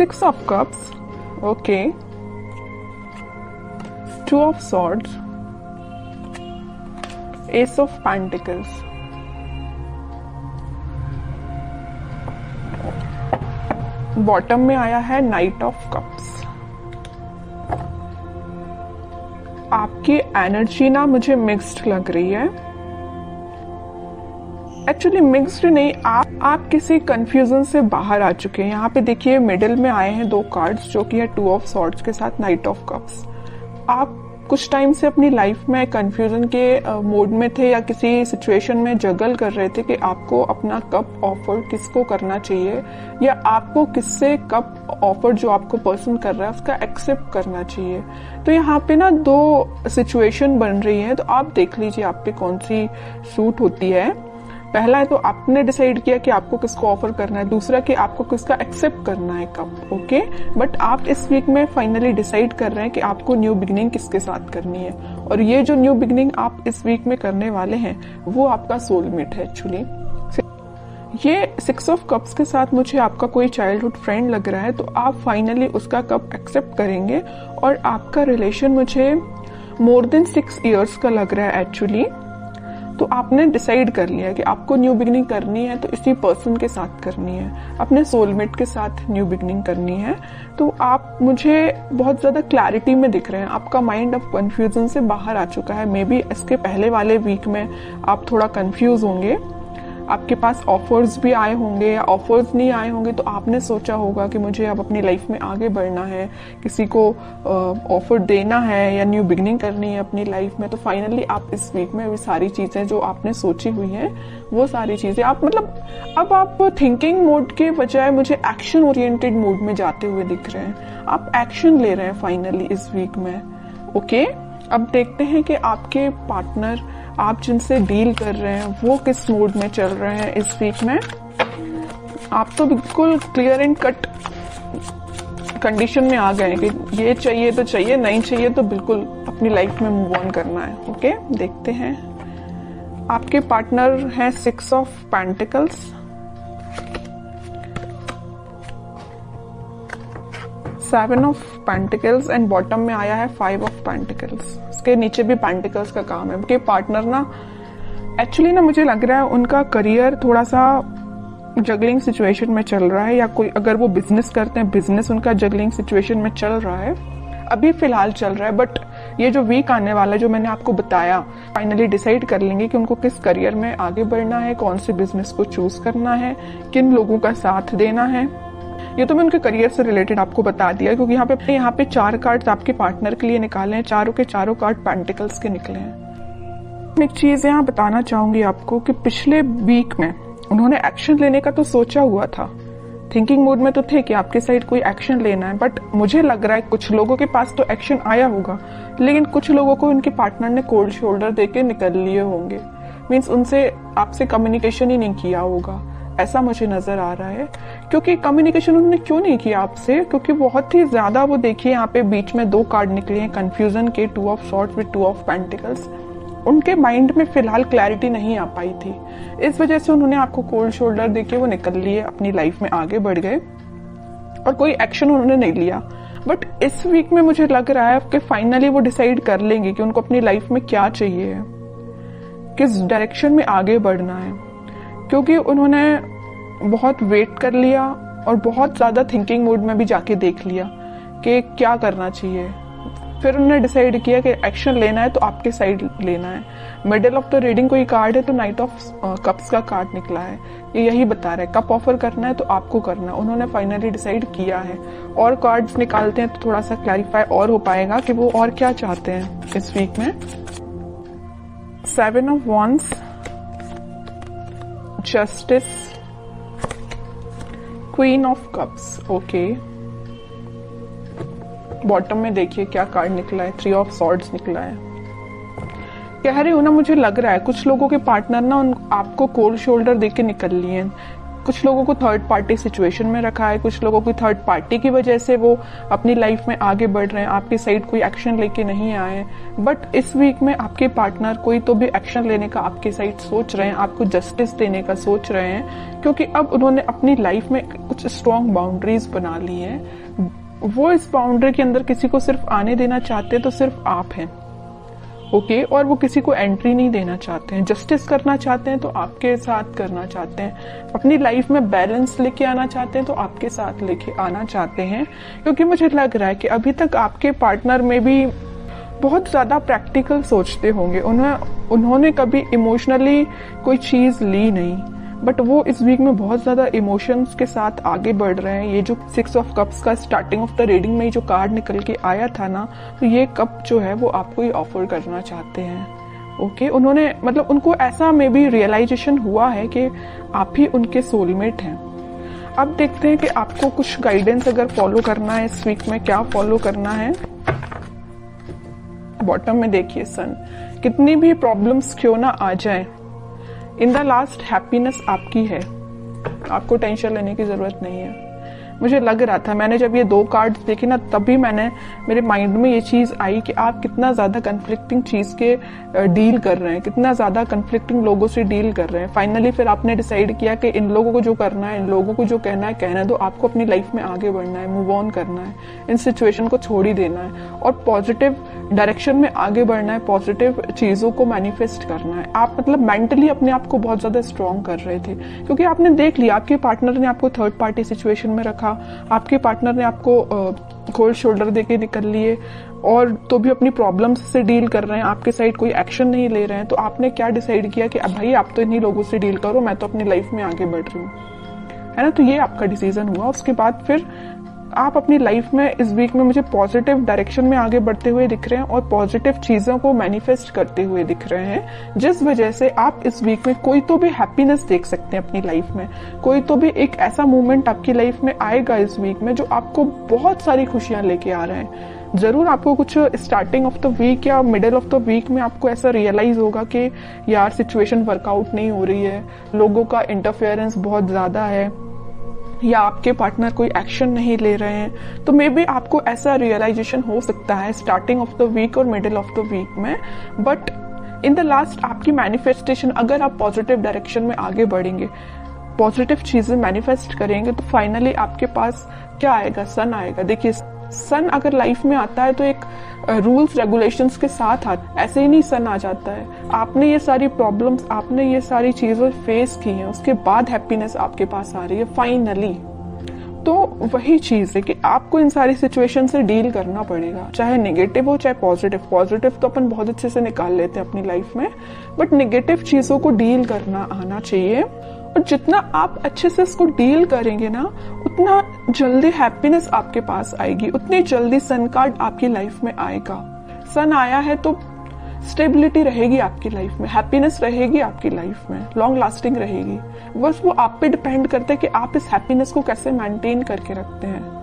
6 of cups, okay, 2 of swords, ace of pentacles, bottom में आया है नाइट ऑफ कप्स। आपकी एनर्जी ना मुझे मिक्स्ड लग रही है। एक्चुअली मिक्स्ड नहीं, आप किसी कंफ्यूजन से बाहर आ चुके हैं। यहाँ पे देखिए मिडिल में आए हैं 2 कार्ड्स जो कि है 2 ऑफ सॉर्ड्स के साथ नाइट ऑफ कप्स। आप कुछ टाइम से अपनी लाइफ में कंफ्यूजन के मोड में थे या किसी सिचुएशन में जगल कर रहे थे कि आपको अपना कप ऑफर किसको करना चाहिए या आपको किससे कप ऑफर जो आपको पर्सन कर रहा है उसका एक्सेप्ट करना चाहिए। तो यहाँ पे ना 2 सिचुएशन बन रही है, तो आप देख लीजिए आप पे कौन सी सूट होती है। पहला है तो आपने डिसाइड किया कि आपको किसको ऑफर करना है, दूसरा कि आपको किसका एक्सेप्ट करना है कप, ओके। बट आप इस वीक में फाइनली डिसाइड कर रहे हैं कि आपको न्यू बिगनिंग किसके साथ करनी है, और ये जो न्यू बिगनिंग आप इस वीक में करने वाले हैं वो आपका सोलमेट है। एक्चुअली ये 6 ऑफ कप्स के साथ मुझे आपका कोई चाइल्डहुड फ्रेंड लग रहा है, तो आप फाइनली उसका कप एक्सेप्ट करेंगे और आपका रिलेशन मुझे मोर देन 6 इयर्स का लग रहा है एक्चुअली। तो आपने डिसाइड कर लिया कि आपको न्यू बिगनिंग करनी है तो इसी पर्सन के साथ करनी है, अपने सोलमेट के साथ न्यू बिगनिंग करनी है। तो आप मुझे बहुत ज्यादा क्लैरिटी में दिख रहे हैं, आपका माइंड अब कंफ्यूजन से बाहर आ चुका है। मे बी इसके पहले वाले वीक में आप थोड़ा कंफ्यूज होंगे, आपके पास ऑफर्स भी आए होंगे या ऑफर्स नहीं आए होंगे, तो आपने सोचा होगा कि मुझे अब अपनी लाइफ में आगे बढ़ना है, किसी को ऑफर देना है या न्यू बिगनिंग करनी है अपनी लाइफ में। तो फाइनली आप इस वीक में वो सारी चीजें जो आपने सोची हुई हैं वो सारी चीजें आप अब आप थिंकिंग मोड के बजाय मुझे एक्शन ओरिएंटेड मोड में जाते हुए दिख रहे हैं। आप एक्शन ले रहे हैं फाइनली इस वीक में, ओके। अब देखते हैं कि आपके पार्टनर, आप जिनसे डील कर रहे हैं, वो किस मोड में चल रहे हैं इस वीक में। आप तो बिल्कुल क्लियर एंड कट कंडीशन में आ गए कि ये चाहिए तो चाहिए, नहीं चाहिए तो बिल्कुल अपनी लाइफ में मूव ऑन करना है, ओके। देखते हैं आपके पार्टनर हैं 6 of pentacles, 7 of pentacles and bottom में आया है 5 ऑफ पेंटिकल्स। इसके नीचे भी पेंटिकल्स का काम है। उनके पार्टनर ना एक्चुअली ना मुझे लग रहा है उनका करियर थोड़ा सा जगलिंग सिचुएशन में चल रहा है, या कोई अगर वो बिजनेस करते हैं बिजनेस उनका जगलिंग सिचुएशन में चल रहा है, अभी फिलहाल चल रहा है। बट ये जो वीक आने वाला है जो मैंने आपको बताया, फाइनली डिसाइड कर लेंगे कि उनको किस करियर में आगे बढ़ना है, कौन से बिजनेस को चूज करना है, किन लोगों का साथ देना है। ये तो मैं उनके करियर से रिलेटेड आपको बता दिया, क्योंकि यहाँ पे 4 कार्ड्स आपके पार्टनर के लिए निकाले हैं, चारों के चारों कार्ड पेंटिकल्स के निकले हैं। एक चीज यहाँ बताना चाहूंगी आपको कि पिछले वीक में उन्होंने एक्शन लेने का तो सोचा हुआ था, थिंकिंग मोड में तो थे कि आपके साइड कोई एक्शन लेना है, बट मुझे लग रहा है कुछ लोगों के पास तो एक्शन आया होगा, लेकिन कुछ लोगों को उनके पार्टनर ने कोल्ड शोल्डर देके निकल लिए होंगे। मीन्स उनसे आपसे कम्युनिकेशन ही नहीं किया होगा, ऐसा मुझे नजर आ रहा है। क्योंकि कम्युनिकेशन उन्होंने क्यों नहीं किया आपसे, क्योंकि बहुत ही ज्यादा वो देखिए यहाँ पे बीच में 2 कार्ड निकले हैं कंफ्यूजन के, 2 of swords with 2 of pentacles. उनके माइंड में फिलहाल क्लैरिटी नहीं आ पाई थी, इस वजह से उन्होंने आपको कोल्ड शोल्डर देके वो निकल लिए, अपनी लाइफ में आगे बढ़ गए और कोई एक्शन उन्होंने नहीं लिया। बट इस वीक में मुझे लग रहा है कि फाइनली वो डिसाइड कर लेंगे कि उनको अपनी लाइफ में क्या चाहिए, किस डायरेक्शन में आगे बढ़ना है, क्योंकि उन्होंने बहुत वेट कर लिया और बहुत ज्यादा थिंकिंग मोड में भी जाके देख लिया कि क्या करना चाहिए। फिर उन्होंने डिसाइड किया कि एक्शन लेना है तो आपके साइड लेना है। मिडिल ऑफ द रीडिंग कोई कार्ड है तो नाइट ऑफ कप्स का कार्ड निकला है, ये यही बता रहा है कप ऑफर करना है तो आपको करना है। उन्होंने फाइनली डिसाइड किया है। और कार्ड्स निकालते हैं तो थोड़ा सा क्लैरिफाई और हो पाएगा कि वो और क्या चाहते हैं इस वीक में। 7 of wands, justice, queen of cups, okay. Bottom में देखिए क्या कार्ड निकला है, 3 ऑफ सॉर्ड्स निकला है। कह रही हूं ना, मुझे लग रहा है कुछ लोगों के पार्टनर ना आपको कोल्ड शोल्डर देके निकल लिए हैं कुछ लोगों को थर्ड पार्टी सिचुएशन में रखा है, कुछ लोगों की थर्ड पार्टी की वजह से वो अपनी लाइफ में आगे बढ़ रहे हैं, आपकी साइड कोई एक्शन लेके नहीं आए हैं। बट इस वीक में आपके पार्टनर कोई तो भी एक्शन लेने का आपकी साइड सोच रहे हैं, आपको जस्टिस देने का सोच रहे हैं, क्योंकि अब उन्होंने अपनी लाइफ में कुछ स्ट्रॉन्ग बाउंड्रीज बना ली हैं। वो इस बाउंड्री के अंदर किसी को सिर्फ आने देना चाहते तो सिर्फ आप हैं, ओके, और वो किसी को एंट्री नहीं देना चाहते हैं। जस्टिस करना चाहते हैं तो आपके साथ करना चाहते हैं, अपनी लाइफ में बैलेंस लेके आना चाहते हैं तो आपके साथ लेके आना चाहते हैं। क्योंकि मुझे लग रहा है कि अभी तक आपके पार्टनर में भी बहुत ज्यादा प्रैक्टिकल सोचते होंगे, उन्होंने कभी इमोशनली कोई चीज ली नहीं, बट वो इस वीक में बहुत ज्यादा इमोशंस के साथ आगे बढ़ रहे हैं। ये जो 6 ऑफ कप्स का स्टार्टिंग ऑफ द रीडिंग में जो कार्ड निकल के आया था ना, तो ये कप जो है वो आपको ही ऑफर करना चाहते हैं, ओके। उन्होंने मतलब उनको ऐसा में भी रियलाइजेशन हुआ है कि आप ही उनके सोलमेट हैं। अब देखते हैं कि आपको कुछ गाइडेंस अगर फॉलो करना है इस वीक में, क्या फॉलो करना है। बॉटम में देखिए सन, कितनी भी प्रॉब्लम्स क्यों ना आ जाए, इन द लास्ट हैप्पीनेस आपकी है, आपको टेंशन लेने की जरूरत नहीं है। मुझे लग रहा था, मैंने जब ये 2 कार्ड्स देखे ना, तभी मेरे माइंड में ये चीज आई कि आप कितना ज्यादा कन्फ्लिक्टिंग चीज के डील कर रहे हैं, कितना ज्यादा कन्फ्लिक्टिंग लोगों से डील कर रहे हैं। फाइनली फिर आपने डिसाइड किया कि इन लोगों को जो करना है, इन लोगों को जो कहना है कहना दो, आपको अपनी लाइफ में आगे बढ़ना है, मूव ऑन करना है, इन सिचुएशन को छोड़ ही देना है और पॉजिटिव डायरेक्शन में आगे बढ़ना है, पॉजिटिव चीजों को मैनिफेस्ट करना है। आप मतलब मेंटली अपने आप को बहुत ज्यादा स्ट्रॉन्ग कर रहे थे, क्योंकि आपने देख लिया आपके पार्टनर ने आपको थर्ड पार्टी सिचुएशन में रखा, आपके पार्टनर ने आपको कोल्ड शोल्डर देके निकल लिए और तो भी अपनी प्रॉब्लम्स से डील कर रहे हैं, आपके साइड कोई एक्शन नहीं ले रहे हैं। तो आपने क्या डिसाइड किया कि अब भाई आप तो इन्हीं लोगों से डील करो, मैं तो अपनी लाइफ में आगे बढ़ रही हूँ, है ना। तो ये आपका डिसीजन हुआ। उसके बाद फिर आप अपनी लाइफ में इस वीक में मुझे पॉजिटिव डायरेक्शन में आगे बढ़ते हुए दिख रहे हैं और पॉजिटिव चीजों को मैनिफेस्ट करते हुए दिख रहे हैं, जिस वजह से आप इस वीक में कोई तो भी हैप्पीनेस देख सकते हैं अपनी लाइफ में। कोई तो भी एक ऐसा मोमेंट आपकी लाइफ में आएगा इस वीक में जो आपको बहुत सारी खुशियां लेके आ रहे हैं। जरूर आपको कुछ स्टार्टिंग ऑफ द वीक या मिडिल ऑफ द वीक में आपको ऐसा रियलाइज होगा कि यार सिचुएशन वर्कआउट नहीं हो रही है, लोगों का इंटरफेरेंस बहुत ज्यादा है, या आपके पार्टनर कोई एक्शन नहीं ले रहे हैं। तो मे बी आपको ऐसा रियलाइजेशन हो सकता है स्टार्टिंग ऑफ द वीक और मिडिल ऑफ द वीक में, बट इन द लास्ट आपकी मैनिफेस्टेशन, अगर आप पॉजिटिव डायरेक्शन में आगे बढ़ेंगे, पॉजिटिव चीजें मैनिफेस्ट करेंगे, तो फाइनली आपके पास क्या आएगा, सन आएगा। देखिए सन अगर लाइफ में आता है तो एक रूल्स रेगुलेशंस के साथ आता, ऐसे ही नहीं सन आ जाता है। आपने ये सारी प्रॉब्लम्स, आपने ये सारी चीजें फेस की हैं, उसके बाद हैप्पीनेस आपके पास आ रही है फाइनली। तो वही चीज है कि आपको इन सारी सिचुएशन से डील करना पड़ेगा, चाहे नेगेटिव हो चाहे पॉजिटिव। पॉजिटिव तो अपन बहुत अच्छे से निकाल लेते हैं अपनी लाइफ में, बट नेगेटिव चीजों को डील करना आना चाहिए। और जितना आप अच्छे से इसको डील करेंगे ना, उतना जल्दी हैप्पीनेस आपके पास आएगी, उतनी जल्दी सन कार्ड आपकी लाइफ में आएगा। सन आया है तो स्टेबिलिटी रहेगी आपकी लाइफ में, हैप्पीनेस रहेगी आपकी लाइफ में, लॉन्ग लास्टिंग रहेगी। बस वो आप पे डिपेंड करता है कि आप इस हैप्पीनेस को कैसे मेंटेन करके रखते हैं।